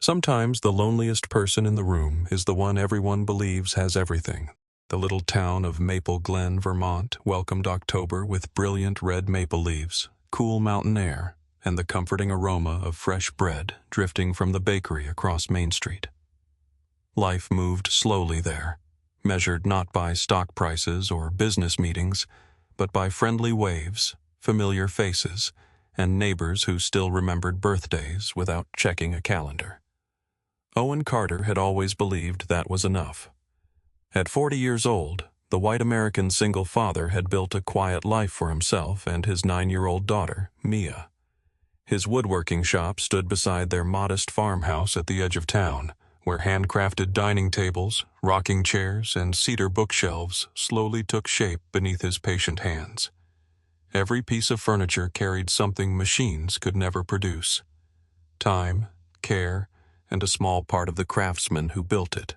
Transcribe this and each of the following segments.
Sometimes the loneliest person in the room is the one everyone believes has everything. The little town of Maple Glen, Vermont, welcomed October with brilliant red maple leaves, cool mountain air, and the comforting aroma of fresh bread drifting from the bakery across Main Street. Life moved slowly there, measured not by stock prices or business meetings, but by friendly waves, familiar faces, and neighbors who still remembered birthdays without checking a calendar. Owen Carter had always believed that was enough. At 40 years old, the white American single father had built a quiet life for himself and his 9-year-old daughter, Mia. His woodworking shop stood beside their modest farmhouse at the edge of town, where handcrafted dining tables, rocking chairs, and cedar bookshelves slowly took shape beneath his patient hands. Every piece of furniture carried something machines could never produce: time, care, and a small part of the craftsman who built it.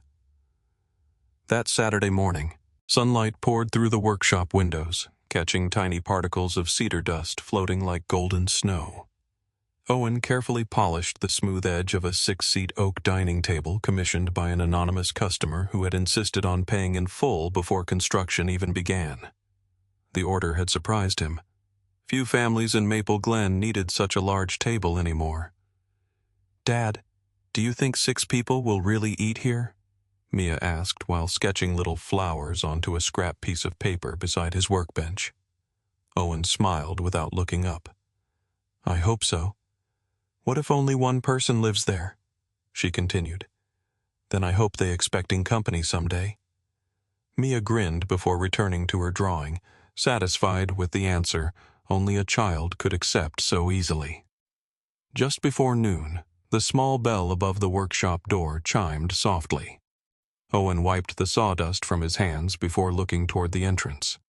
That Saturday morning, sunlight poured through the workshop windows, catching tiny particles of cedar dust floating like golden snow. Owen carefully polished the smooth edge of a 6-seat oak dining table commissioned by an anonymous customer who had insisted on paying in full before construction even began. The order had surprised him. Few families in Maple Glen needed such a large table anymore. "Dad, do you think 6 people will really eat here?" Mia asked while sketching little flowers onto a scrap piece of paper beside his workbench. Owen smiled without looking up. "I hope so. What if only one person lives there?" she continued. "Then I hope they expecting company someday." Mia grinned before returning to her drawing, satisfied with the answer only a child could accept so easily. Just before noon, the small bell above the workshop door chimed softly. Owen wiped the sawdust from his hands before looking toward the entrance.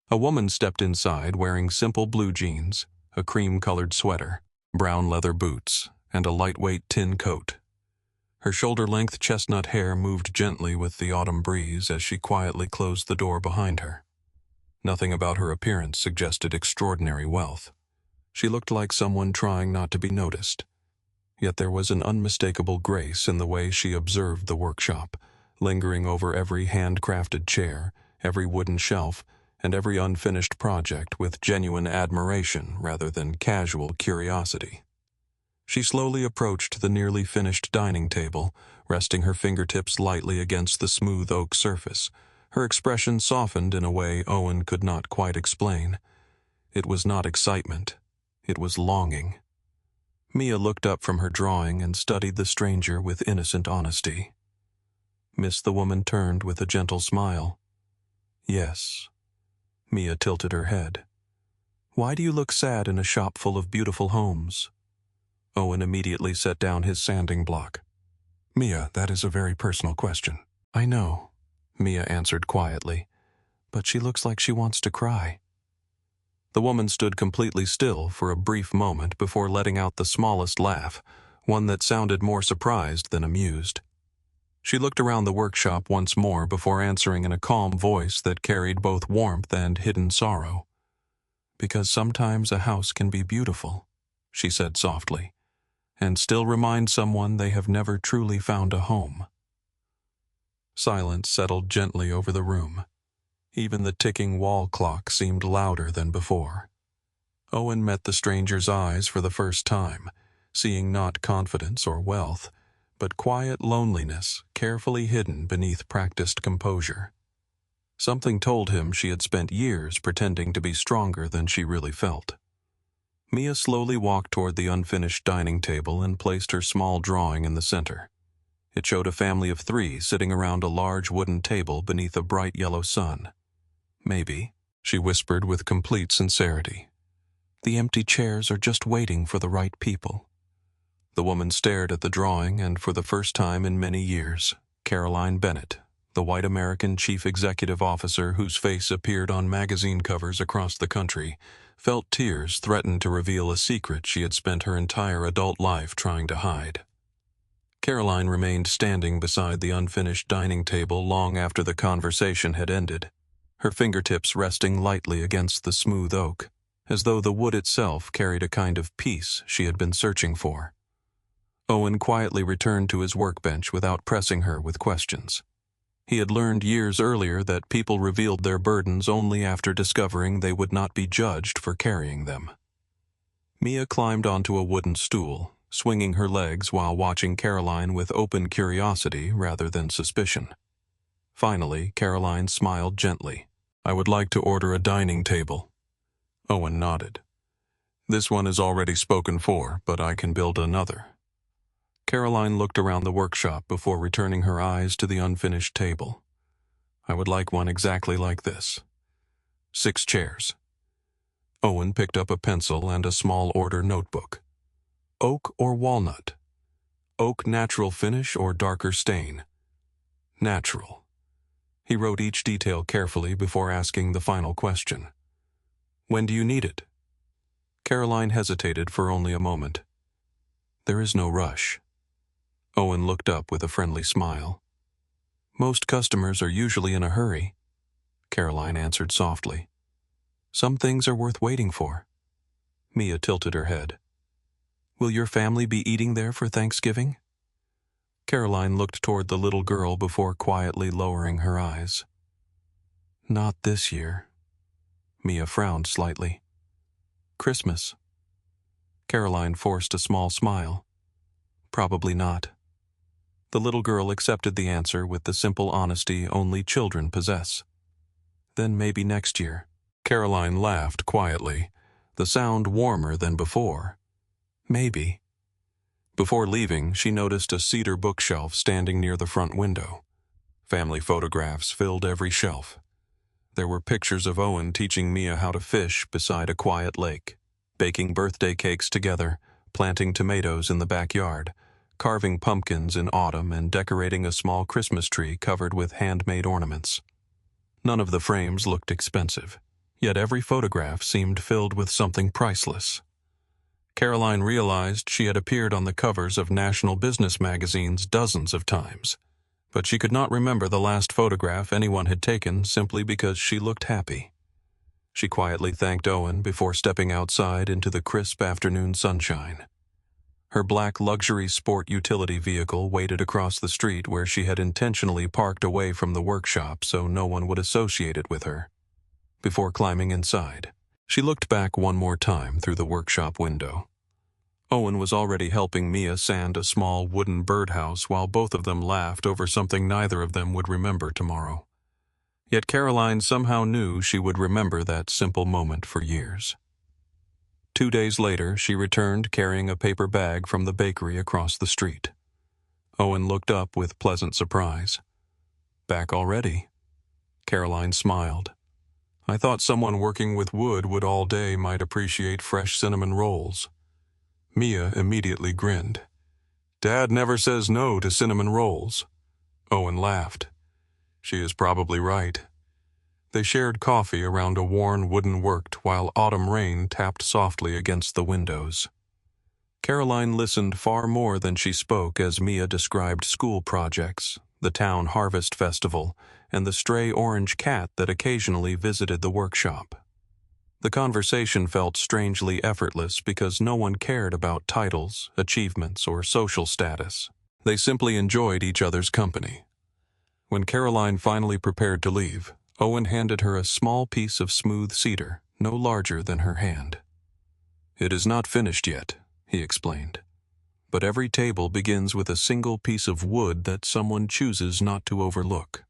A woman stepped inside wearing simple blue jeans, a cream-colored sweater, brown leather boots, and a lightweight tin coat. Her shoulder-length chestnut hair moved gently with the autumn breeze as she quietly closed the door behind her. Nothing about her appearance suggested extraordinary wealth. She looked like someone trying not to be noticed. Yet there was an unmistakable grace in the way she observed the workshop, lingering over every handcrafted chair, every wooden shelf, and every unfinished project with genuine admiration rather than casual curiosity. She slowly approached the nearly finished dining table, resting her fingertips lightly against the smooth oak surface. Her expression softened in a way Owen could not quite explain. It was not excitement. It was longing. Mia looked up from her drawing and studied the stranger with innocent honesty. The woman turned with a gentle smile. "Yes." Mia tilted her head. "Why do you look sad in a shop full of beautiful homes?" Owen immediately set down his sanding block. "Mia, that is a very personal question." "I know," Mia answered quietly, "but she looks like she wants to cry." The woman stood completely still for a brief moment before letting out the smallest laugh, one that sounded more surprised than amused. She looked around the workshop once more before answering in a calm voice that carried both warmth and hidden sorrow. "Because sometimes a house can be beautiful," she said softly, "and still remind someone they have never truly found a home." Silence settled gently over the room. Even the ticking wall clock seemed louder than before. Owen met the stranger's eyes for the first time, seeing not confidence or wealth, but quiet loneliness carefully hidden beneath practiced composure. Something told him she had spent years pretending to be stronger than she really felt. Mia slowly walked toward the unfinished dining table and placed her small drawing in the center. It showed a family of 3 sitting around a large wooden table beneath a bright yellow sun. "Maybe," she whispered with complete sincerity, "the empty chairs are just waiting for the right people." The woman stared at the drawing, and for the first time in many years, Caroline Bennett, the white American chief executive officer whose face appeared on magazine covers across the country, felt tears threaten to reveal a secret she had spent her entire adult life trying to hide. Caroline remained standing beside the unfinished dining table long after the conversation had ended, her fingertips resting lightly against the smooth oak, as though the wood itself carried a kind of peace she had been searching for. Owen quietly returned to his workbench without pressing her with questions. He had learned years earlier that people revealed their burdens only after discovering they would not be judged for carrying them. Mia climbed onto a wooden stool, swinging her legs while watching Caroline with open curiosity rather than suspicion. Finally, Caroline smiled gently. "I would like to order a dining table." Owen nodded. "This one is already spoken for, but I can build another." Caroline looked around the workshop before returning her eyes to the unfinished table. "I would like one exactly like this. 6 chairs. Owen picked up a pencil and a small order notebook. "Oak or walnut? Oak natural finish or darker stain?" "Natural." He wrote each detail carefully before asking the final question. "When do you need it?" Caroline hesitated for only a moment. "There is no rush." Owen looked up with a friendly smile. "Most customers are usually in a hurry," Caroline answered softly. "Some things are worth waiting for." Mia tilted her head. "Will your family be eating there for Thanksgiving?" Caroline looked toward the little girl before quietly lowering her eyes. "Not this year." Mia frowned slightly. "Christmas." Caroline forced a small smile. "Probably not." The little girl accepted the answer with the simple honesty only children possess. "Then maybe next year." Caroline laughed quietly, the sound warmer than before. "Maybe." Before leaving, she noticed a cedar bookshelf standing near the front window. Family photographs filled every shelf. There were pictures of Owen teaching Mia how to fish beside a quiet lake, baking birthday cakes together, planting tomatoes in the backyard, carving pumpkins in autumn, and decorating a small Christmas tree covered with handmade ornaments. None of the frames looked expensive, yet every photograph seemed filled with something priceless. Caroline realized she had appeared on the covers of national business magazines dozens of times, but she could not remember the last photograph anyone had taken simply because she looked happy. She quietly thanked Owen before stepping outside into the crisp afternoon sunshine. Her black luxury sport utility vehicle waited across the street where she had intentionally parked away from the workshop so no one would associate it with her. Before climbing inside, she looked back one more time through the workshop window. Owen was already helping Mia sand a small wooden birdhouse while both of them laughed over something neither of them would remember tomorrow. Yet Caroline somehow knew she would remember that simple moment for years. 2 days later, she returned carrying a paper bag from the bakery across the street. Owen looked up with pleasant surprise. "Back already?" Caroline smiled. "I thought someone working with wood all day might appreciate fresh cinnamon rolls." Mia immediately grinned. "Dad never says no to cinnamon rolls." Owen laughed. "She is probably right." They shared coffee around a worn wooden workt while autumn rain tapped softly against the windows. Caroline listened far more than she spoke as Mia described school projects, the town harvest festival, and the stray orange cat that occasionally visited the workshop. The conversation felt strangely effortless because no one cared about titles, achievements, or social status. They simply enjoyed each other's company. When Caroline finally prepared to leave, Owen handed her a small piece of smooth cedar, no larger than her hand. "It is not finished yet," he explained. "But every table begins with a single piece of wood that someone chooses not to overlook."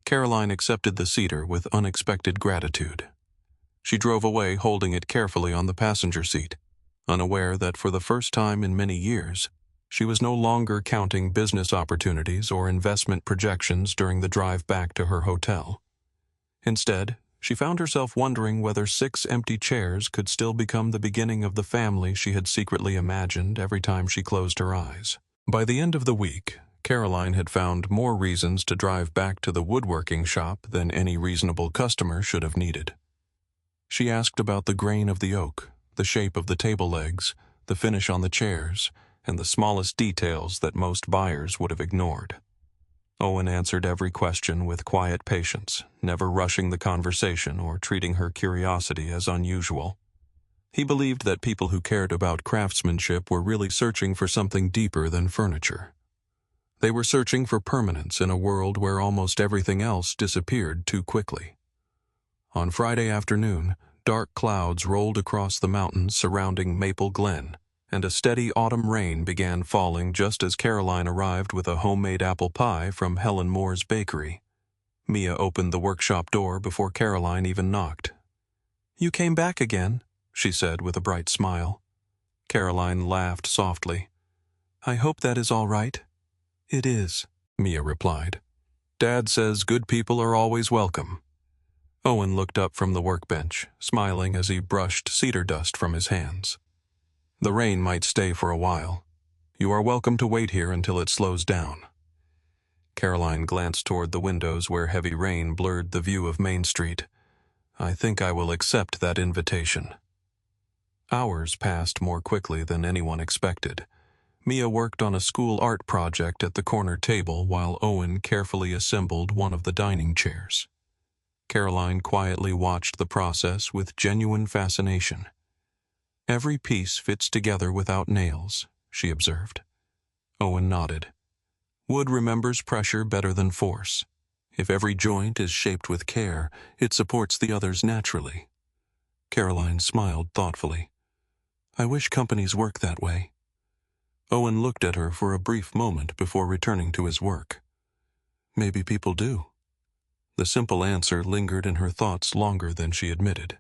Caroline accepted the cedar with unexpected gratitude. She drove away holding it carefully on the passenger seat, unaware that for the first time in many years, she was no longer counting business opportunities or investment projections during the drive back to her hotel. Instead, she found herself wondering whether 6 empty chairs could still become the beginning of the family she had secretly imagined every time she closed her eyes. By the end of the week, Caroline had found more reasons to drive back to the woodworking shop than any reasonable customer should have needed. She asked about the grain of the oak, the shape of the table legs, the finish on the chairs, and the smallest details that most buyers would have ignored. Owen answered every question with quiet patience, never rushing the conversation or treating her curiosity as unusual. He believed that people who cared about craftsmanship were really searching for something deeper than furniture. They were searching for permanence in a world where almost everything else disappeared too quickly. On Friday afternoon, dark clouds rolled across the mountains surrounding Maple Glen, and a steady autumn rain began falling just as Caroline arrived with a homemade apple pie from Helen Moore's bakery. Mia opened the workshop door before Caroline even knocked. "You came back again," she said with a bright smile. Caroline laughed softly. "I hope that is all right." "It is," Mia replied. "Dad says good people are always welcome." Owen looked up from the workbench, smiling as he brushed cedar dust from his hands. "The rain might stay for a while. You are welcome to wait here until it slows down." Caroline glanced toward the windows where heavy rain blurred the view of Main Street. "I think I will accept that invitation." Hours passed more quickly than anyone expected. Mia worked on a school art project at the corner table while Owen carefully assembled one of the dining chairs. Caroline quietly watched the process with genuine fascination. "Every piece fits together without nails," she observed. Owen nodded. "Wood remembers pressure better than force. If every joint is shaped with care, it supports the others naturally." Caroline smiled thoughtfully. "I wish companies worked that way." Owen looked at her for a brief moment before returning to his work. "Maybe people do." The simple answer lingered in her thoughts longer than she admitted.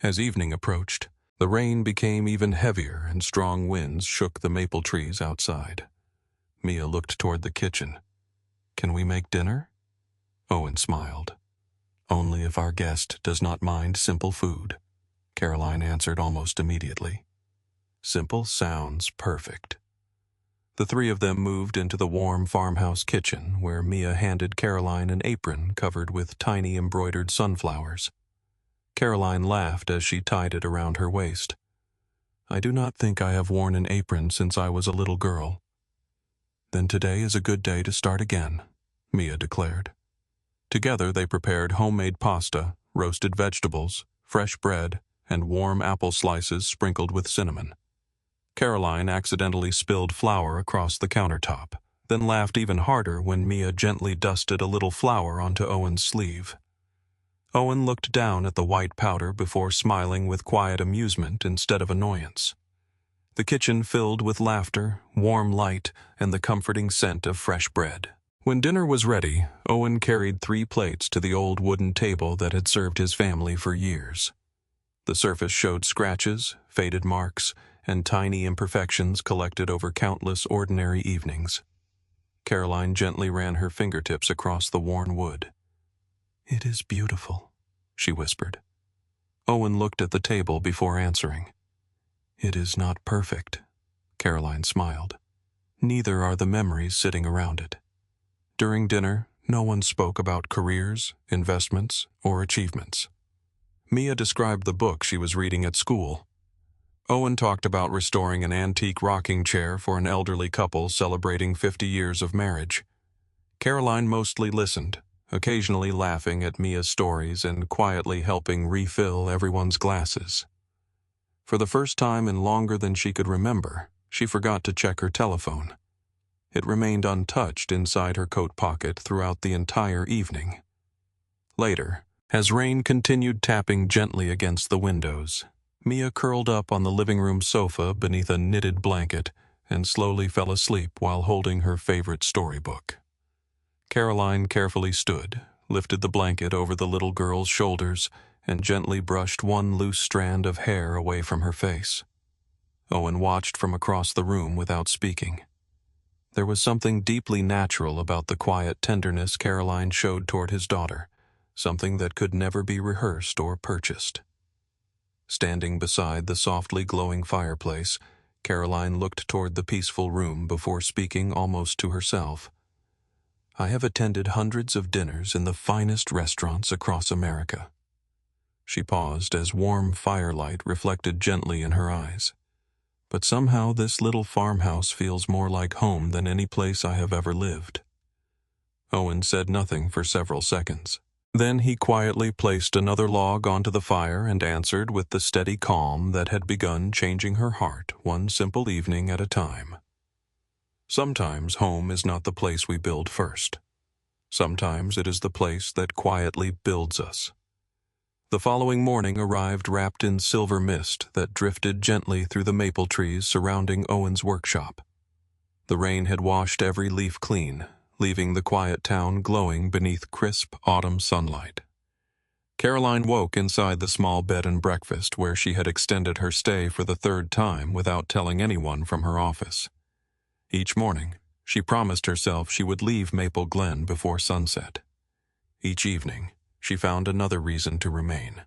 As evening approached, the rain became even heavier and strong winds shook the maple trees outside. Mia looked toward the kitchen. "Can we make dinner?" Owen smiled. "Only if our guest does not mind simple food," Caroline answered almost immediately. Simple sounds perfect. The three of them moved into the warm farmhouse kitchen, where Mia handed Caroline an apron covered with tiny embroidered sunflowers. Caroline laughed as she tied it around her waist. "I do not think I have worn an apron since I was a little girl." "Then today is a good day to start again," Mia declared. Together they prepared homemade pasta, roasted vegetables, fresh bread, and warm apple slices sprinkled with cinnamon. Caroline accidentally spilled flour across the countertop, then laughed even harder when Mia gently dusted a little flour onto Owen's sleeve. Owen looked down at the white powder before smiling with quiet amusement instead of annoyance. The kitchen filled with laughter, warm light, and the comforting scent of fresh bread. When dinner was ready, Owen carried 3 plates to the old wooden table that had served his family for years. The surface showed scratches, faded marks, and tiny imperfections collected over countless ordinary evenings. Caroline gently ran her fingertips across the worn wood. "It is beautiful," she whispered. Owen looked at the table before answering. "It is not perfect," Caroline smiled. "Neither are the memories sitting around it." During dinner, no one spoke about careers, investments, or achievements. Mia described the book she was reading at school. Owen talked about restoring an antique rocking chair for an elderly couple celebrating 50 years of marriage. Caroline mostly listened, occasionally laughing at Mia's stories and quietly helping refill everyone's glasses. For the first time in longer than she could remember, she forgot to check her telephone. It remained untouched inside her coat pocket throughout the entire evening. Later, as rain continued tapping gently against the windows, Mia curled up on the living room sofa beneath a knitted blanket and slowly fell asleep while holding her favorite storybook. Caroline carefully stood, lifted the blanket over the little girl's shoulders, and gently brushed one loose strand of hair away from her face. Owen watched from across the room without speaking. There was something deeply natural about the quiet tenderness Caroline showed toward his daughter, something that could never be rehearsed or purchased. Standing beside the softly glowing fireplace, Caroline looked toward the peaceful room before speaking almost to herself. "I have attended hundreds of dinners in the finest restaurants across America." She paused as warm firelight reflected gently in her eyes. "But somehow this little farmhouse feels more like home than any place I have ever lived." Owen said nothing for several seconds. Then he quietly placed another log onto the fire and answered with the steady calm that had begun changing her heart one simple evening at a time. Sometimes home is not the place we build first. Sometimes it is the place that quietly builds us. The following morning arrived wrapped in silver mist that drifted gently through the maple trees surrounding Owen's workshop. The rain had washed every leaf clean, leaving the quiet town glowing beneath crisp autumn sunlight. Caroline woke inside the small bed and breakfast where she had extended her stay for the third time without telling anyone from her office. Each morning, she promised herself she would leave Maple Glen before sunset. Each evening, she found another reason to remain.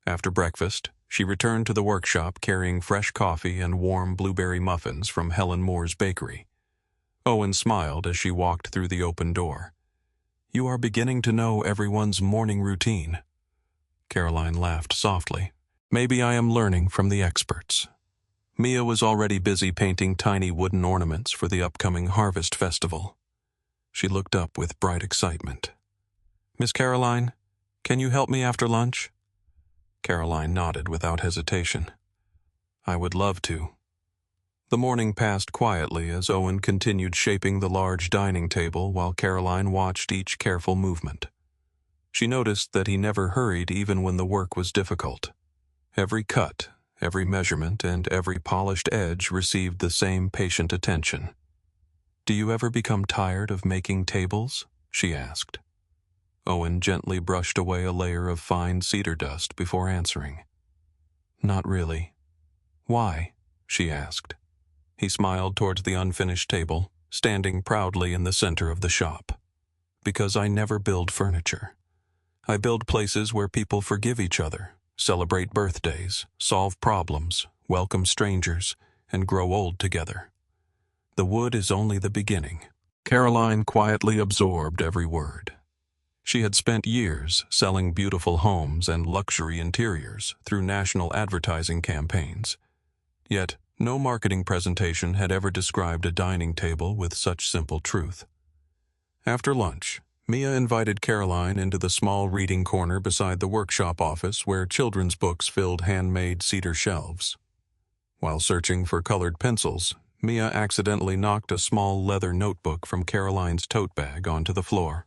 After breakfast, she returned to the workshop carrying fresh coffee and warm blueberry muffins from Helen Moore's bakery. Owen smiled as she walked through the open door. "You are beginning to know everyone's morning routine." Caroline laughed softly. "Maybe I am learning from the experts." Mia was already busy painting tiny wooden ornaments for the upcoming harvest festival. She looked up with bright excitement. "Miss Caroline, can you help me after lunch?" Caroline nodded without hesitation. "I would love to." The morning passed quietly as Owen continued shaping the large dining table while Caroline watched each careful movement. She noticed that he never hurried even when the work was difficult. Every cut, every measurement, and every polished edge received the same patient attention. "Do you ever become tired of making tables?" she asked. Owen gently brushed away a layer of fine cedar dust before answering. "Not really." "Why?" she asked. He smiled towards the unfinished table, standing proudly in the center of the shop. "Because I never build furniture. I build places where people forgive each other, celebrate birthdays, solve problems, welcome strangers, and grow old together. The wood is only the beginning." Caroline quietly absorbed every word. She had spent years selling beautiful homes and luxury interiors through national advertising campaigns. Yet, no marketing presentation had ever described a dining table with such simple truth. After lunch, Mia invited Caroline into the small reading corner beside the workshop office where children's books filled handmade cedar shelves. While searching for colored pencils, Mia accidentally knocked a small leather notebook from Caroline's tote bag onto the floor.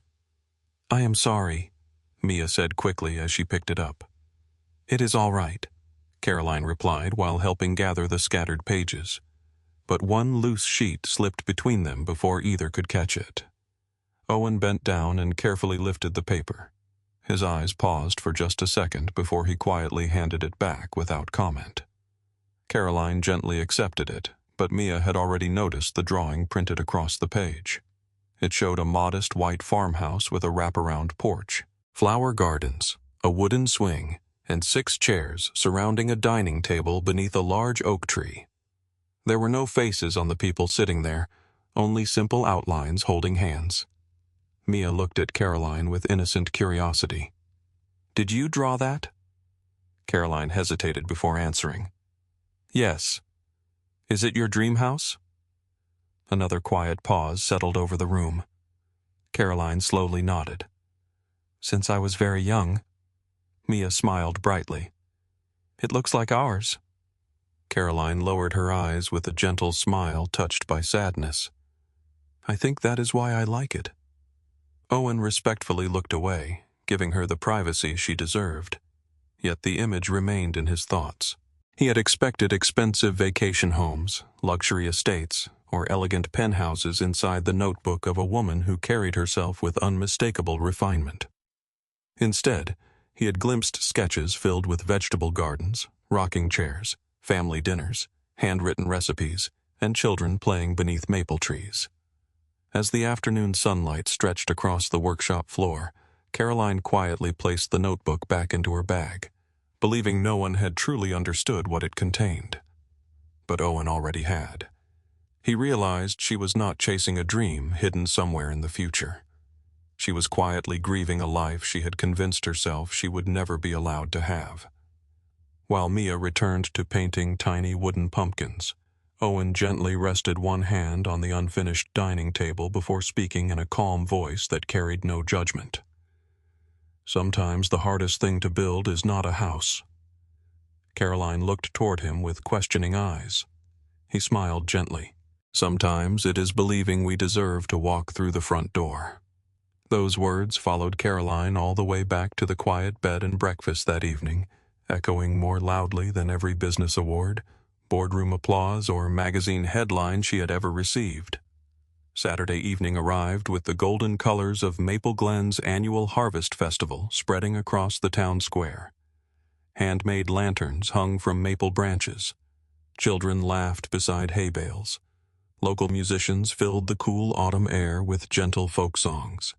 "I am sorry," Mia said quickly as she picked it up. "It is all right," Caroline replied while helping gather the scattered pages. But one loose sheet slipped between them before either could catch it. Owen bent down and carefully lifted the paper. His eyes paused for just a second before he quietly handed it back without comment. Caroline gently accepted it, but Mia had already noticed the drawing printed across the page. It showed a modest white farmhouse with a wraparound porch, flower gardens, a wooden swing, and 6 chairs surrounding a dining table beneath a large oak tree. There were no faces on the people sitting there, only simple outlines holding hands. Mia looked at Caroline with innocent curiosity. "Did you draw that?" Caroline hesitated before answering. "Yes." "Is it your dream house?" Another quiet pause settled over the room. Caroline slowly nodded. "Since I was very young." Mia smiled brightly. "It looks like ours." Caroline lowered her eyes with a gentle smile touched by sadness. "I think that is why I like it." Owen respectfully looked away, giving her the privacy she deserved. Yet the image remained in his thoughts. He had expected expensive vacation homes, luxury estates, or elegant penthouses inside the notebook of a woman who carried herself with unmistakable refinement. Instead, he had glimpsed sketches filled with vegetable gardens, rocking chairs, family dinners, handwritten recipes, and children playing beneath maple trees. As the afternoon sunlight stretched across the workshop floor, Caroline quietly placed the notebook back into her bag, believing no one had truly understood what it contained. But Owen already had. He realized she was not chasing a dream hidden somewhere in the future. She was quietly grieving a life she had convinced herself she would never be allowed to have. While Mia returned to painting tiny wooden pumpkins, Owen gently rested one hand on the unfinished dining table before speaking in a calm voice that carried no judgment. Sometimes the hardest thing to build is not a house. Caroline looked toward him with questioning eyes. He smiled gently. Sometimes it is believing we deserve to walk through the front door. Those words followed Caroline all the way back to the quiet bed and breakfast that evening, echoing more loudly than every business award, boardroom applause, or magazine headline she had ever received. Saturday evening arrived with the golden colors of Maple Glen's annual Harvest Festival spreading across the town square. Handmade lanterns hung from maple branches. Children laughed beside hay bales. Local musicians filled the cool autumn air with gentle folk songs,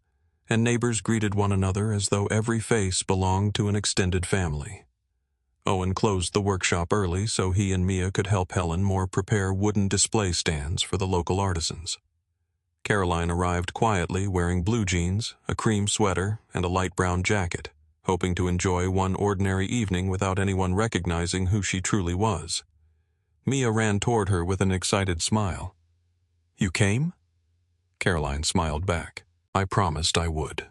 and neighbors greeted one another as though every face belonged to an extended family. Owen closed the workshop early so he and Mia could help Helen prepare wooden display stands for the local artisans. Caroline arrived quietly wearing blue jeans, a cream sweater, and a light brown jacket, hoping to enjoy one ordinary evening without anyone recognizing who she truly was. Mia ran toward her with an excited smile. "You came?" Caroline smiled back. "I promised I would."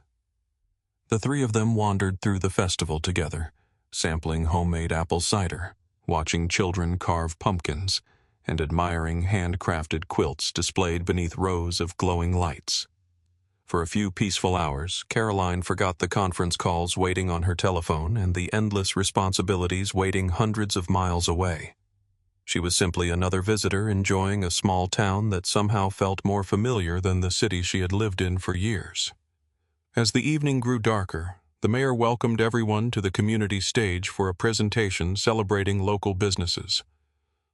The three of them wandered through the festival together, sampling homemade apple cider, watching children carve pumpkins, and admiring handcrafted quilts displayed beneath rows of glowing lights. For a few peaceful hours, Caroline forgot the conference calls waiting on her telephone and the endless responsibilities waiting hundreds of miles away. She was simply another visitor enjoying a small town that somehow felt more familiar than the city she had lived in for years. As the evening grew darker, the mayor welcomed everyone to the community stage for a presentation celebrating local businesses.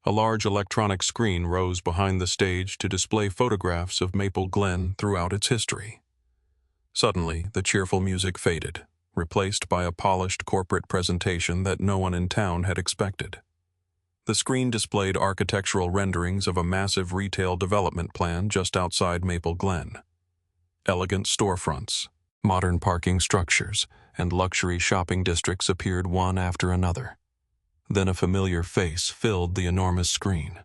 A large electronic screen rose behind the stage to display photographs of Maple Glen throughout its history. Suddenly, the cheerful music faded, replaced by a polished corporate presentation that no one in town had expected. The screen displayed architectural renderings of a massive retail development plan just outside Maple Glen. Elegant storefronts, modern parking structures, and luxury shopping districts appeared one after another. Then a familiar face filled the enormous screen.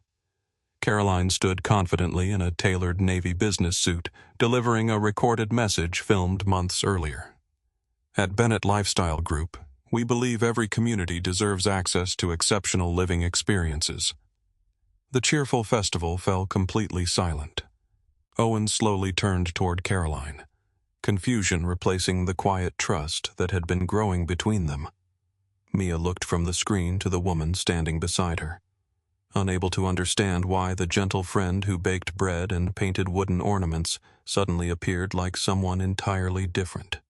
Caroline stood confidently in a tailored navy business suit, delivering a recorded message filmed months earlier. At Bennett Lifestyle Group, we believe every community deserves access to exceptional living experiences. The cheerful festival fell completely silent. Owen slowly turned toward Caroline, confusion replacing the quiet trust that had been growing between them. Mia looked from the screen to the woman standing beside her, unable to understand why the gentle friend who baked bread and painted wooden ornaments suddenly appeared like someone entirely different.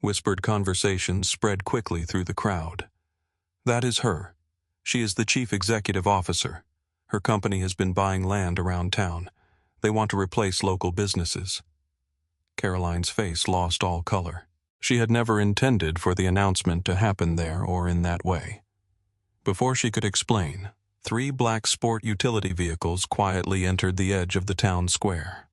Whispered conversations spread quickly through the crowd. "That is her. She is the chief executive officer. Her company has been buying land around town. They want to replace local businesses." Caroline's face lost all color. She had never intended for the announcement to happen there or in that way. Before she could explain, 3 black sport utility vehicles quietly entered the edge of the town square.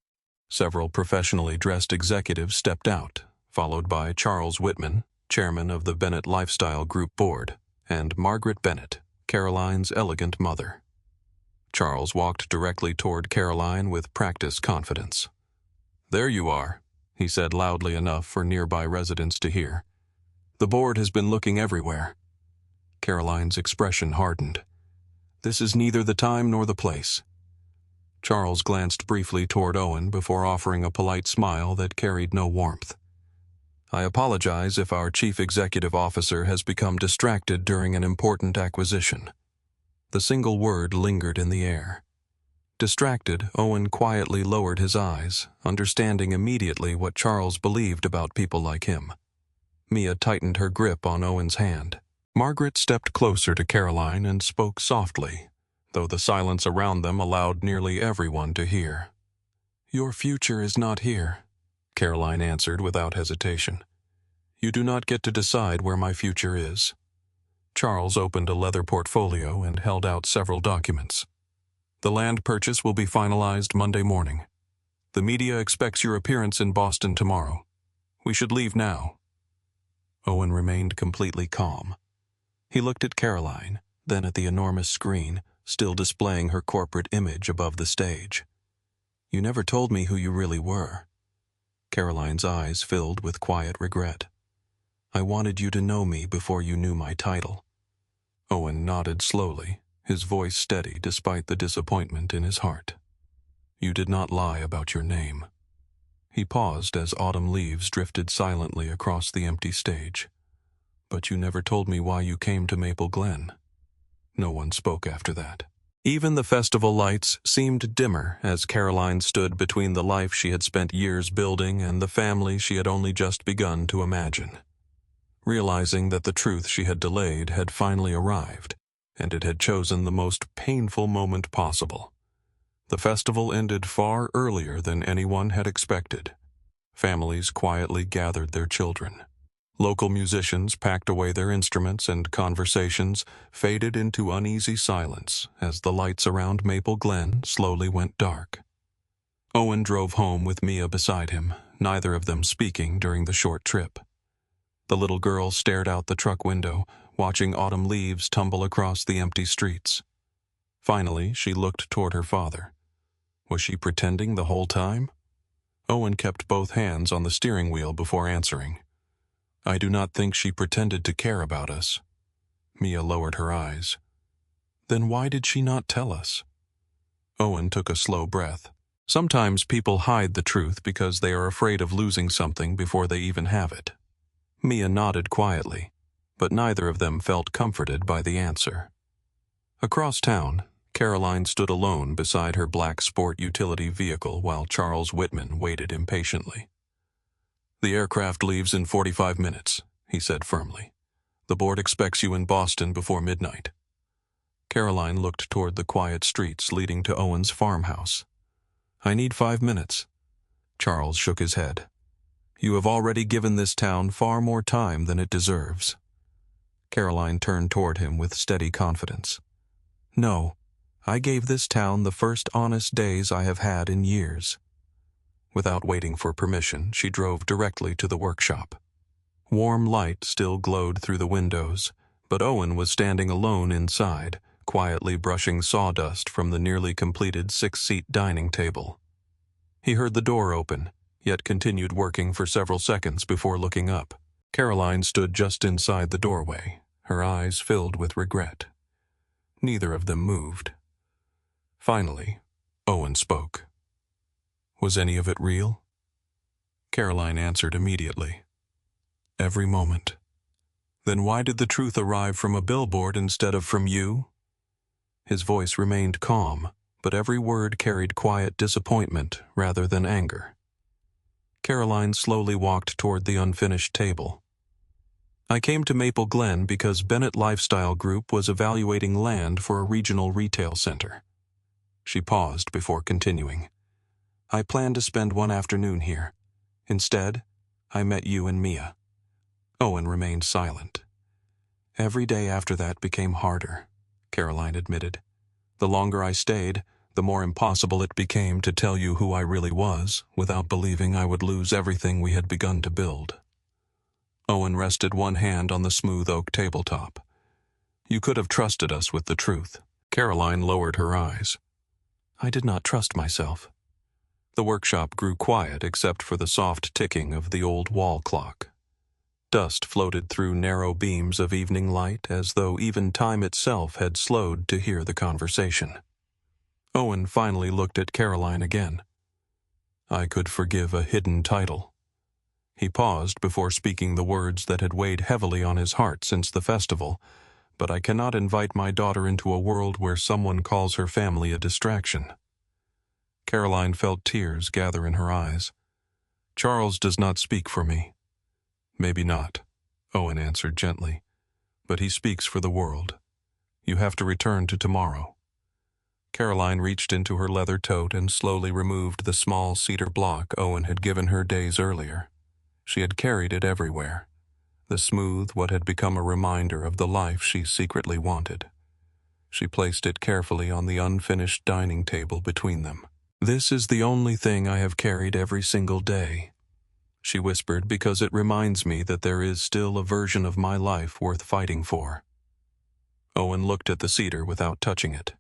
Several professionally dressed executives stepped out, followed by Charles Whitman, chairman of the Bennett Lifestyle Group Board, and Margaret Bennett, Caroline's elegant mother. Charles walked directly toward Caroline with practiced confidence. "There you are," he said loudly enough for nearby residents to hear. "The board has been looking everywhere." Caroline's expression hardened. "This is neither the time nor the place." Charles glanced briefly toward Owen before offering a polite smile that carried no warmth. "I apologize if our chief executive officer has become distracted during an important acquisition." The single word lingered in the air. Distracted, Owen quietly lowered his eyes, understanding immediately what Charles believed about people like him. Mia tightened her grip on Owen's hand. Margaret stepped closer to Caroline and spoke softly, though the silence around them allowed nearly everyone to hear. "Your future is not here," Caroline answered without hesitation. "You do not get to decide where my future is." Charles opened a leather portfolio and held out several documents. "The land purchase will be finalized Monday morning. The media expects your appearance in Boston tomorrow. We should leave now." Owen remained completely calm. He looked at Caroline, then at the enormous screen, still displaying her corporate image above the stage. "You never told me who you really were." Caroline's eyes filled with quiet regret. I wanted you to know me before you knew my title." Owen nodded slowly, his voice steady despite the disappointment in his heart. "You did not lie about your name." He paused as autumn leaves drifted silently across the empty stage. "But you never told me why you came to Maple Glen." No one spoke after that. Even the festival lights seemed dimmer as Caroline stood between the life she had spent years building and the family she had only just begun to imagine. Realizing that the truth she had delayed had finally arrived, and it had chosen the most painful moment possible. The festival ended far earlier than anyone had expected. Families quietly gathered their children. Local musicians packed away their instruments, and conversations faded into uneasy silence as the lights around Maple Glen slowly went dark. Owen drove home with Mia beside him, neither of them speaking during the short trip. The little girl stared out the truck window, watching autumn leaves tumble across the empty streets. Finally, she looked toward her father. Was she pretending the whole time? Owen kept both hands on the steering wheel before answering. "I do not think she pretended to care about us." Mia lowered her eyes. "Then why did she not tell us?" Owen took a slow breath. Sometimes people hide the truth because they are afraid of losing something before they even have it. Mia nodded quietly, but neither of them felt comforted by the answer. Across town, Caroline stood alone beside her black sport utility vehicle while Charles Whitman waited impatiently. "The aircraft leaves in 45 minutes, he said firmly. "The board expects you in Boston before midnight." Caroline looked toward the quiet streets leading to Owen's farmhouse. "I need 5 minutes." Charles shook his head. "You have already given this town far more time than it deserves." Caroline turned toward him with steady confidence. "No, I gave this town the first honest days I have had in years." Without waiting for permission, she drove directly to the workshop. Warm light still glowed through the windows, but Owen was standing alone inside, quietly brushing sawdust from the nearly completed 6-seat dining table. He heard the door open, yet continued working for several seconds before looking up. Caroline stood just inside the doorway, her eyes filled with regret. Neither of them moved. Finally, Owen spoke. "Was any of it real?" Caroline answered immediately. "Every moment." "Then why did the truth arrive from a billboard instead of from you?" His voice remained calm, but every word carried quiet disappointment rather than anger. Caroline slowly walked toward the unfinished table. "I came to Maple Glen because Bennett Lifestyle Group was evaluating land for a regional retail center." She paused before continuing. "I planned to spend one afternoon here. Instead, I met you and Mia." Owen remained silent. "Every day after that became harder," Caroline admitted. "The longer I stayed, the more impossible it became to tell you who I really was without believing I would lose everything we had begun to build." Owen rested one hand on the smooth oak tabletop. "You could have trusted us with the truth." Caroline lowered her eyes. "I did not trust myself." The workshop grew quiet except for the soft ticking of the old wall clock. Dust floated through narrow beams of evening light as though even time itself had slowed to hear the conversation. Owen finally looked at Caroline again. "I could forgive a hidden title." He paused before speaking the words that had weighed heavily on his heart since the festival, "But I cannot invite my daughter into a world where someone calls her family a distraction." Caroline felt tears gather in her eyes. "Charles does not speak for me." "Maybe not," Owen answered gently, "but he speaks for the world. You have to return to tomorrow." Caroline reached into her leather tote and slowly removed the small cedar block Owen had given her days earlier. She had carried it everywhere, the smooth what had become a reminder of the life she secretly wanted. She placed it carefully on the unfinished dining table between them. "This is the only thing I have carried every single day," she whispered, "because it reminds me that there is still a version of my life worth fighting for." Owen looked at the cedar without touching it.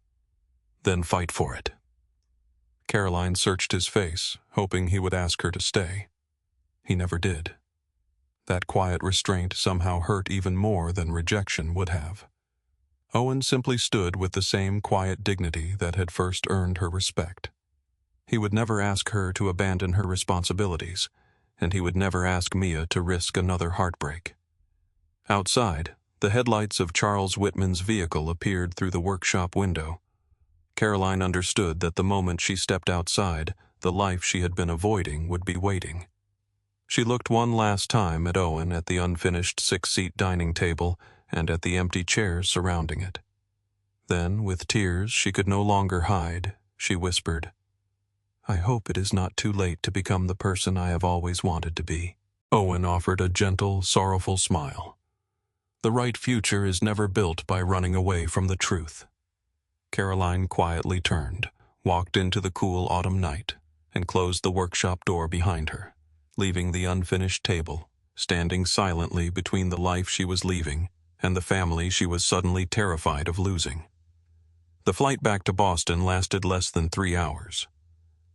"Then fight for it." Caroline searched his face, hoping he would ask her to stay. He never did. That quiet restraint somehow hurt even more than rejection would have. Owen simply stood with the same quiet dignity that had first earned her respect. He would never ask her to abandon her responsibilities, and he would never ask Mia to risk another heartbreak. Outside, the headlights of Charles Whitman's vehicle appeared through the workshop window. Caroline understood that the moment she stepped outside, the life she had been avoiding would be waiting. She looked one last time at Owen, at the unfinished 6-seat dining table, and at the empty chairs surrounding it. Then, with tears she could no longer hide, she whispered, "I hope it is not too late to become the person I have always wanted to be." Owen offered a gentle, sorrowful smile. The right future is never built by running away from the truth. Caroline quietly turned, walked into the cool autumn night, and closed the workshop door behind her, leaving the unfinished table, standing silently between the life she was leaving and the family she was suddenly terrified of losing. The flight back to Boston lasted less than 3 hours.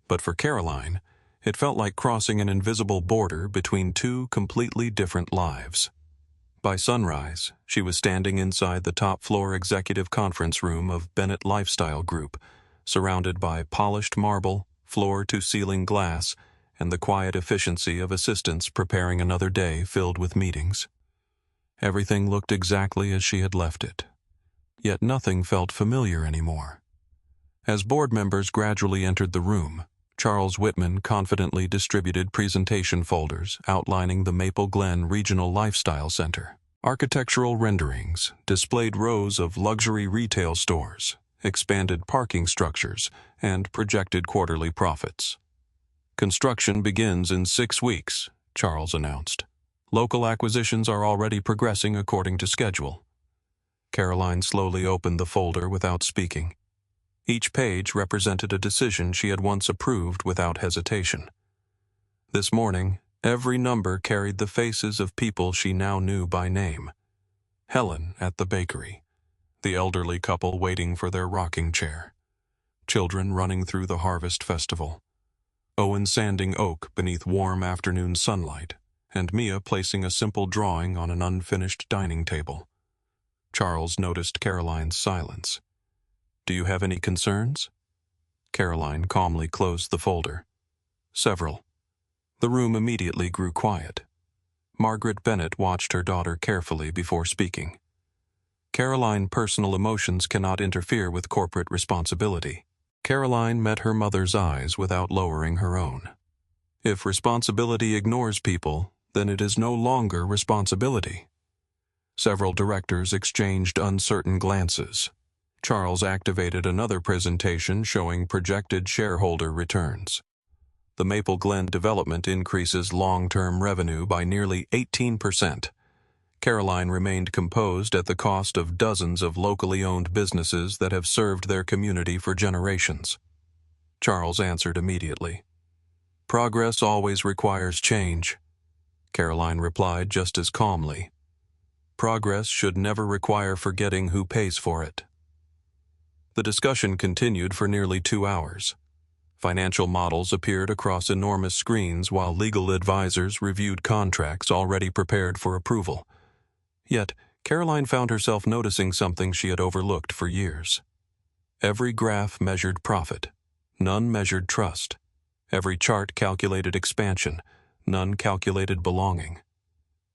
But for Caroline, it felt like crossing an invisible border between two completely different lives. By sunrise, she was standing inside the top-floor executive conference room of Bennett Lifestyle Group, surrounded by polished marble, floor-to-ceiling glass, and the quiet efficiency of assistants preparing another day filled with meetings. Everything looked exactly as she had left it. Yet nothing felt familiar anymore. As board members gradually entered the room, Charles Whitman confidently distributed presentation folders outlining the Maple Glen Regional Lifestyle Center. Architectural renderings displayed rows of luxury retail stores, expanded parking structures, and projected quarterly profits. "Construction begins in 6 weeks," Charles announced. "Local acquisitions are already progressing according to schedule." Caroline slowly opened the folder without speaking. Each page represented a decision she had once approved without hesitation. This morning, every number carried the faces of people she now knew by name. Helen at the bakery, the elderly couple waiting for their rocking chair, children running through the harvest festival, Owen sanding oak beneath warm afternoon sunlight, and Mia placing a simple drawing on an unfinished dining table. Charles noticed Caroline's silence. "Do you have any concerns?" Caroline calmly closed the folder. "Several." The room immediately grew quiet. Margaret Bennett watched her daughter carefully before speaking. "Caroline, personal emotions cannot interfere with corporate responsibility." Caroline met her mother's eyes without lowering her own. "If responsibility ignores people, then it is no longer responsibility." Several directors exchanged uncertain glances. Charles activated another presentation showing projected shareholder returns. The Maple Glen development increases long-term revenue by nearly 18%. Caroline remained composed at the cost of dozens of locally owned businesses that have served their community for generations. Charles answered immediately. "Progress always requires change." Caroline replied just as calmly. "Progress should never require forgetting who pays for it." The discussion continued for nearly 2 hours. Financial models appeared across enormous screens while legal advisors reviewed contracts already prepared for approval. Yet, Caroline found herself noticing something she had overlooked for years. Every graph measured profit, none measured trust. Every chart calculated expansion, none calculated belonging.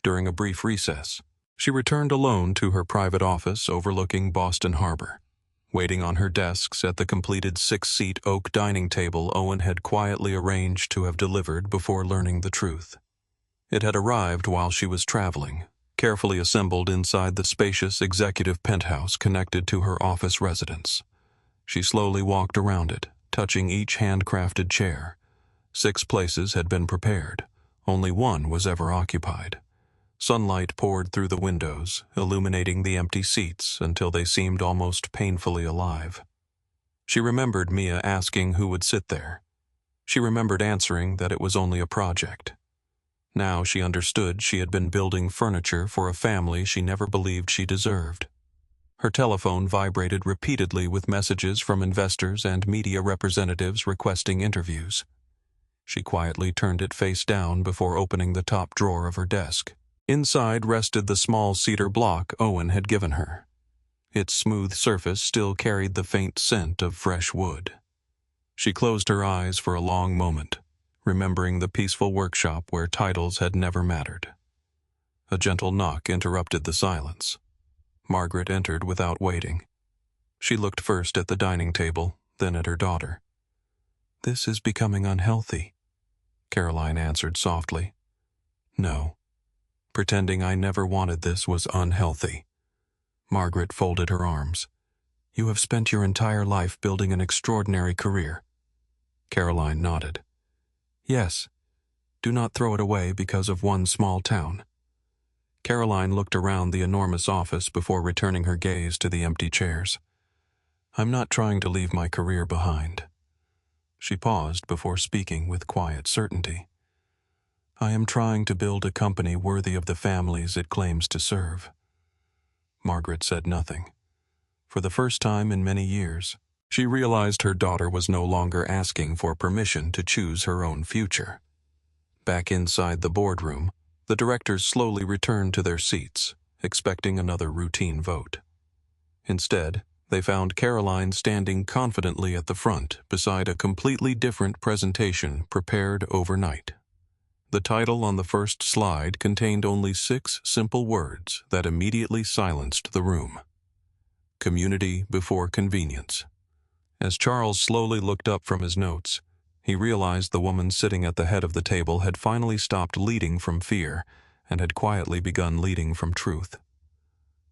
During a brief recess, she returned alone to her private office overlooking Boston Harbor. Waiting on her desks at the completed 6-seat oak dining table Owen had quietly arranged to have delivered before learning the truth. It had arrived while she was traveling, carefully assembled inside the spacious executive penthouse connected to her office residence. She slowly walked around it, touching each handcrafted chair. 6 places had been prepared. Only one was ever occupied. Sunlight poured through the windows, illuminating the empty seats until they seemed almost painfully alive. She remembered Mia asking who would sit there. She remembered answering that it was only a project. Now she understood she had been building furniture for a family she never believed she deserved. Her telephone vibrated repeatedly with messages from investors and media representatives requesting interviews. She quietly turned it face down before opening the top drawer of her desk. Inside rested the small cedar block Owen had given her. Its smooth surface still carried the faint scent of fresh wood. She closed her eyes for a long moment, remembering the peaceful workshop where titles had never mattered. A gentle knock interrupted the silence. Margaret entered without waiting. She looked first at the dining table, then at her daughter. "This is becoming unhealthy," Caroline answered softly. "No. Pretending I never wanted this was unhealthy." Margaret folded her arms. "You have spent your entire life building an extraordinary career." Caroline nodded. "Yes. Do not throw it away because of one small town." Caroline looked around the enormous office before returning her gaze to the empty chairs. "I'm not trying to leave my career behind." She paused before speaking with quiet certainty. "I am trying to build a company worthy of the families it claims to serve." Margaret said nothing. For the first time in many years, she realized her daughter was no longer asking for permission to choose her own future. Back inside the boardroom, the directors slowly returned to their seats, expecting another routine vote. Instead, they found Caroline standing confidently at the front beside a completely different presentation prepared overnight. The title on the first slide contained only 6 simple words that immediately silenced the room. Community before convenience. As Charles slowly looked up from his notes, he realized the woman sitting at the head of the table had finally stopped leading from fear and had quietly begun leading from truth.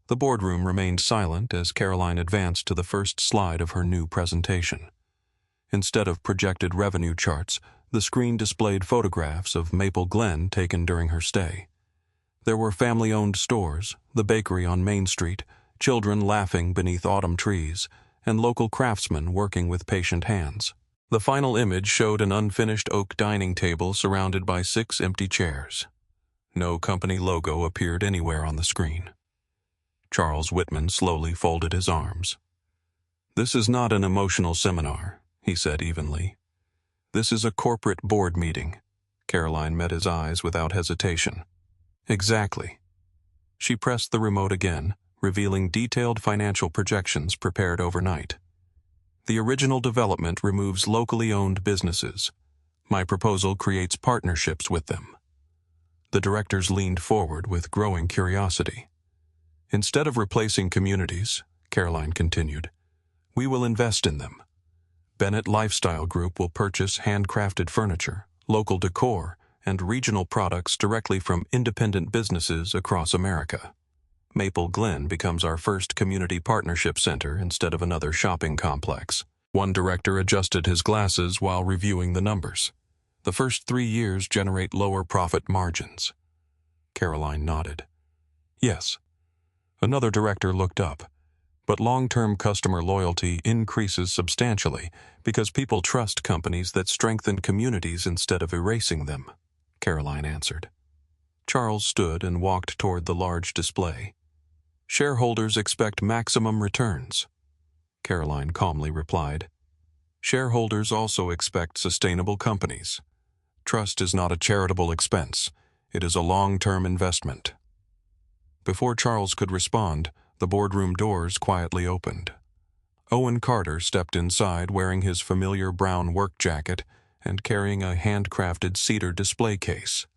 The boardroom remained silent as Caroline advanced to the first slide of her new presentation. Instead of projected revenue charts, the screen displayed photographs of Maple Glen taken during her stay. There were family-owned stores, the bakery on Main Street, children laughing beneath autumn trees, and local craftsmen working with patient hands. The final image showed an unfinished oak dining table surrounded by 6 empty chairs. No company logo appeared anywhere on the screen. Charles Whitman slowly folded his arms. "This is not an emotional seminar," he said evenly. "This is a corporate board meeting." Caroline met his eyes without hesitation. "Exactly." She pressed the remote again, revealing detailed financial projections prepared overnight. "The original development removes locally owned businesses. My proposal creates partnerships with them." The directors leaned forward with growing curiosity. "Instead of replacing communities," Caroline continued, "we will invest in them. Bennett Lifestyle Group will purchase handcrafted furniture, local decor, and regional products directly from independent businesses across America. Maple Glen becomes our first community partnership center instead of another shopping complex." One director adjusted his glasses while reviewing the numbers. "The first 3 years generate lower profit margins." Caroline nodded. "Yes." Another director looked up. "But long-term customer loyalty increases substantially because people trust companies that strengthen communities instead of erasing them," Caroline answered. Charles stood and walked toward the large display. "Shareholders expect maximum returns." Caroline calmly replied. "Shareholders also expect sustainable companies. Trust is not a charitable expense. It is a long-term investment." Before Charles could respond, the boardroom doors quietly opened. Owen Carter stepped inside wearing his familiar brown work jacket and carrying a handcrafted cedar display case.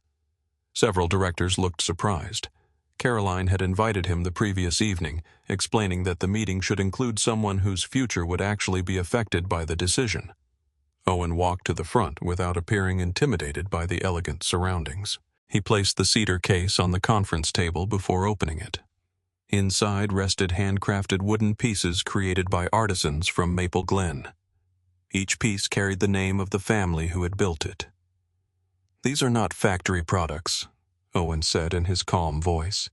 Several directors looked surprised. Caroline had invited him the previous evening, explaining that the meeting should include someone whose future would actually be affected by the decision. Owen walked to the front without appearing intimidated by the elegant surroundings. He placed the cedar case on the conference table before opening it. Inside rested handcrafted wooden pieces created by artisans from Maple Glen. Each piece carried the name of the family who had built it. "These are not factory products," Owen said in his calm voice.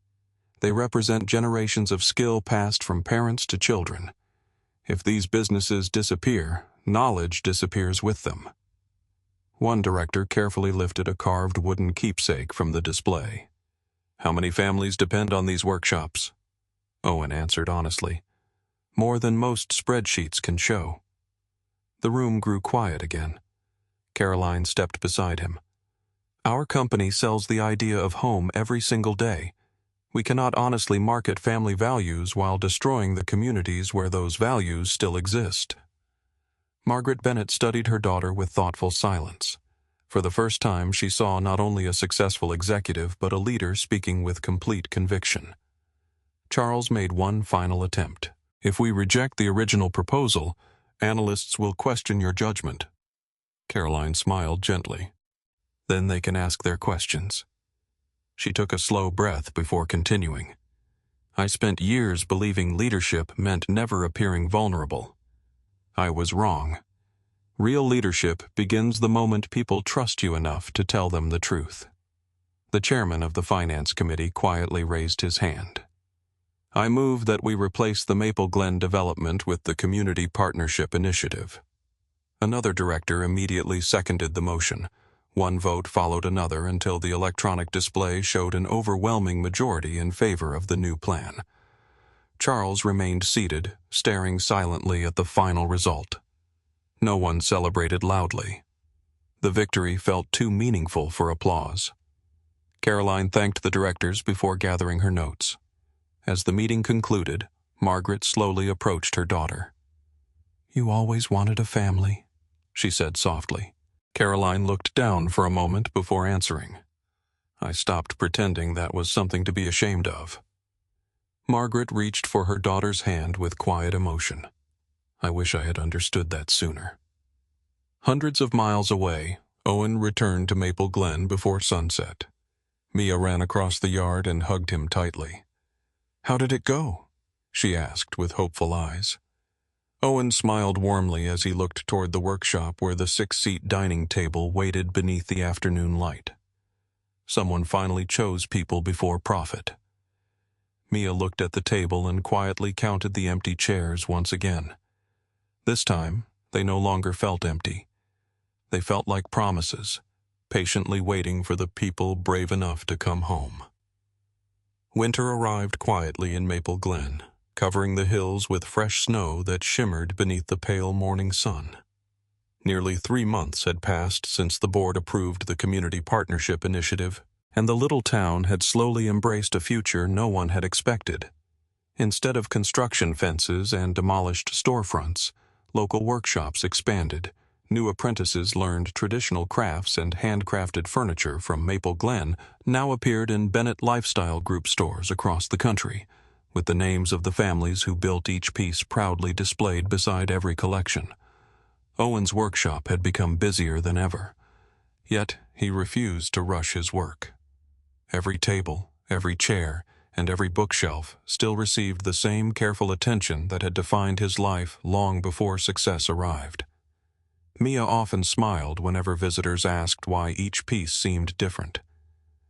"They represent generations of skill passed from parents to children. If these businesses disappear, knowledge disappears with them." One director carefully lifted a carved wooden keepsake from the display. "How many families depend on these workshops?" Owen answered honestly. "More than most spreadsheets can show." The room grew quiet again. Caroline stepped beside him. Our company sells the idea of home every single day. We cannot honestly market family values while destroying the communities where those values still exist." Margaret Bennett studied her daughter with thoughtful silence. For the first time, she saw not only a successful executive but a leader speaking with complete conviction. Charles made one final attempt. "If we reject the original proposal, analysts will question your judgment." Caroline smiled gently. "Then they can ask their questions." She took a slow breath before continuing. "I spent years believing leadership meant never appearing vulnerable. I was wrong. Real leadership begins the moment people trust you enough to tell them the truth." The chairman of the Finance Committee quietly raised his hand. "I move that we replace the Maple Glen development with the Community Partnership Initiative." Another director immediately seconded the motion. One vote followed another until the electronic display showed an overwhelming majority in favor of the new plan. Charles remained seated, staring silently at the final result. No one celebrated loudly. The victory felt too meaningful for applause. Caroline thanked the directors before gathering her notes. As the meeting concluded, Margaret slowly approached her daughter. "You always wanted a family," she said softly. Caroline looked down for a moment before answering. "I stopped pretending that was something to be ashamed of." Margaret reached for her daughter's hand with quiet emotion. "I wish I had understood that sooner." Hundreds of miles away, Owen returned to Maple Glen before sunset. Mia ran across the yard and hugged him tightly. "How did it go?" she asked with hopeful eyes. Owen smiled warmly as he looked toward the workshop where the 6-seat dining table waited beneath the afternoon light. Someone finally chose people before profit. Mia looked at the table and quietly counted the empty chairs once again. This time, they no longer felt empty. They felt like promises, patiently waiting for the people brave enough to come home. Winter arrived quietly in Maple Glen, covering the hills with fresh snow that shimmered beneath the pale morning sun. Nearly 3 months had passed since the board approved the Community Partnership Initiative, and the little town had slowly embraced a future no one had expected. Instead of construction fences and demolished storefronts, local workshops expanded. New apprentices learned traditional crafts, and handcrafted furniture from Maple Glen now appeared in Bennett Lifestyle Group stores across the country, with the names of the families who built each piece proudly displayed beside every collection. Owen's workshop had become busier than ever, yet he refused to rush his work. Every table, every chair, and every bookshelf still received the same careful attention that had defined his life long before success arrived. Mia often smiled whenever visitors asked why each piece seemed different.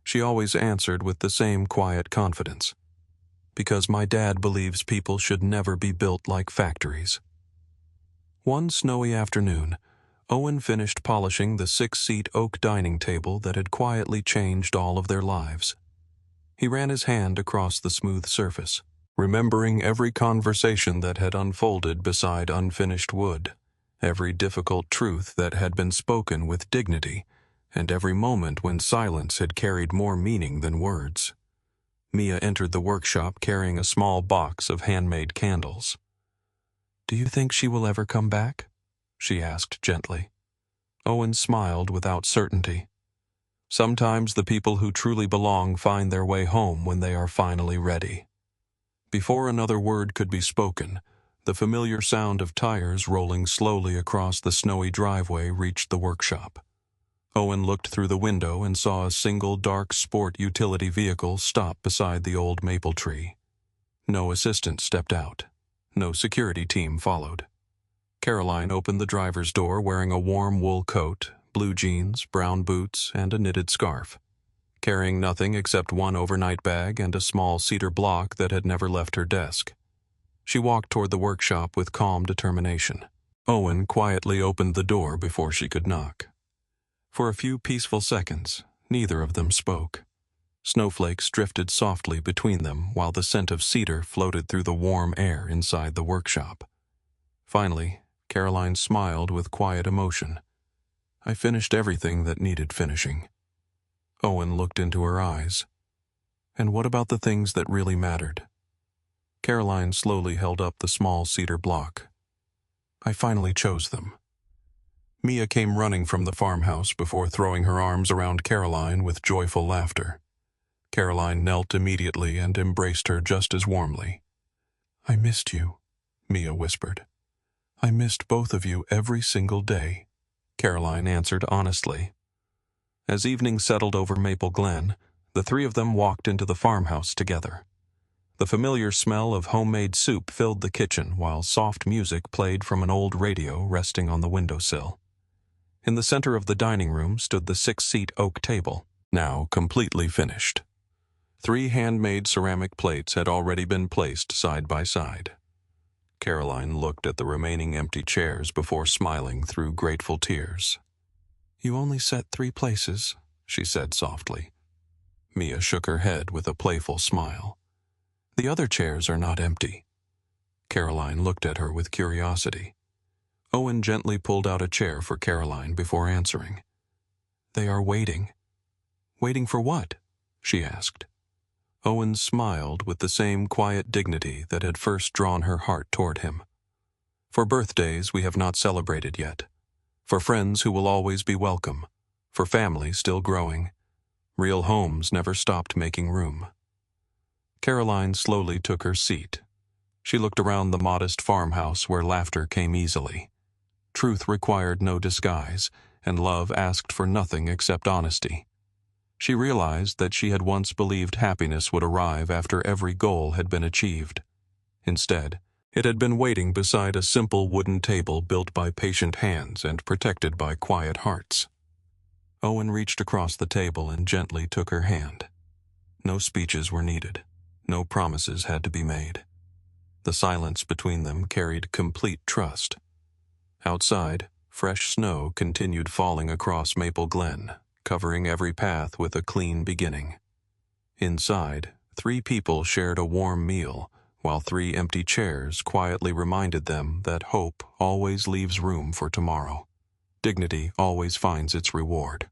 She always answered with the same quiet confidence. "Because my dad believes people should never be built like factories." One snowy afternoon, Owen finished polishing the 6-seat oak dining table that had quietly changed all of their lives. He ran his hand across the smooth surface, remembering every conversation that had unfolded beside unfinished wood, every difficult truth that had been spoken with dignity, and every moment when silence had carried more meaning than words. Mia entered the workshop carrying a small box of handmade candles. "Do you think she will ever come back?" she asked gently. Owen smiled without certainty. Sometimes the people who truly belong find their way home when they are finally ready. Before another word could be spoken, the familiar sound of tires rolling slowly across the snowy driveway reached the workshop. Owen looked through the window and saw a single dark sport utility vehicle stop beside the old maple tree. No assistant stepped out. No security team followed. Caroline opened the driver's door wearing a warm wool coat, blue jeans, brown boots, and a knitted scarf, carrying nothing except one overnight bag and a small cedar block that had never left her desk. She walked toward the workshop with calm determination. Owen quietly opened the door before she could knock. For a few peaceful seconds, neither of them spoke. Snowflakes drifted softly between them while the scent of cedar floated through the warm air inside the workshop. Finally, Caroline smiled with quiet emotion. "I finished everything that needed finishing." Owen looked into her eyes. And what about the things that really mattered? Caroline slowly held up the small cedar block. I finally chose them. Mia came running from the farmhouse before throwing her arms around Caroline with joyful laughter. Caroline knelt immediately and embraced her just as warmly. I missed you, Mia whispered. I missed both of you every single day, Caroline answered honestly. As evening settled over Maple Glen, the three of them walked into the farmhouse together. The familiar smell of homemade soup filled the kitchen while soft music played from an old radio resting on the windowsill. In the center of the dining room stood the 6-seat oak table, now completely finished. 3 handmade ceramic plates had already been placed side by side. Caroline looked at the remaining empty chairs before smiling through grateful tears. You only set 3 places, she said softly. Mia shook her head with a playful smile. The other chairs are not empty. Caroline looked at her with curiosity. Owen gently pulled out a chair for Caroline before answering. They are waiting. Waiting for what? She asked. Owen smiled with the same quiet dignity that had first drawn her heart toward him. For birthdays we have not celebrated yet. For friends who will always be welcome. For family still growing. Real homes never stopped making room. Caroline slowly took her seat. She looked around the modest farmhouse where laughter came easily. Truth required no disguise, and love asked for nothing except honesty. She realized that she had once believed happiness would arrive after every goal had been achieved. Instead, it had been waiting beside a simple wooden table built by patient hands and protected by quiet hearts. Owen reached across the table and gently took her hand. No speeches were needed. No promises had to be made. The silence between them carried complete trust. Outside, fresh snow continued falling across Maple Glen, covering every path with a clean beginning. Inside, 3 people shared a warm meal, while 3 empty chairs quietly reminded them that hope always leaves room for tomorrow. Dignity always finds its reward.